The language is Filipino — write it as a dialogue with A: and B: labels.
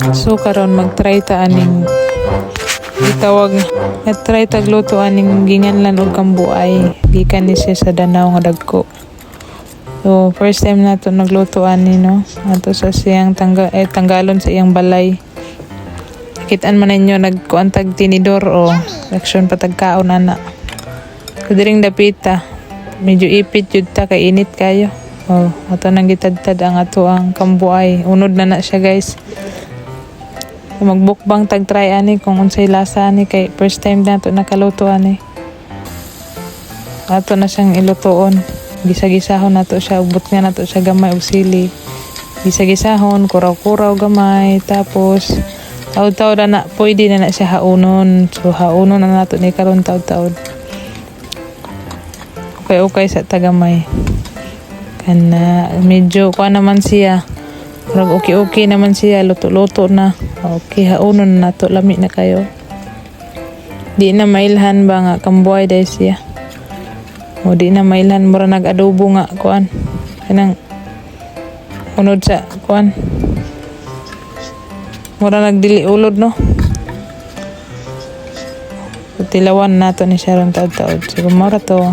A: So karon mag-try ta aning itawag try tagluto aning ginganlan og kambuay gikan ni siya sa Danau nga dagko. So first time nato nagluto ani no ato sa siyang tanggalon sa iyang balay. Kitaan man ninyo nagkuantag tinidor o action patagkaon ana. Kadiring dapita medyo ipit jud ta kay init kayo. Ato nang gitadtad ang ato ang kambuay. Unod na siya guys. Magbukbang tag-try ani kung unsay lasa ani kay first time na to nakaluto ani. Ato na siyang ilutoon. Gisa-gisahon nato siya, ubot nga nato siya gamay og sili. Gisa-gisahon, kuraw-kuraw gamay, tapos taud-taud na pwede na siya haunon. So haunon na nato ni karon taud-taud. Okay sa tagamay. Kana medyo kuan naman siya. Okay naman siya, luto-luto na. Okay, haunon na to, lami na kayo. Di na mailhan ba nga kambuay dahil siya. O di na mailhan, mura nag-adobo nga, kuan. Kanang unod sa, kuan. Mura nagdili ulod, no? Tilawan na to ni Sharon taod-taod. Siguro mura to.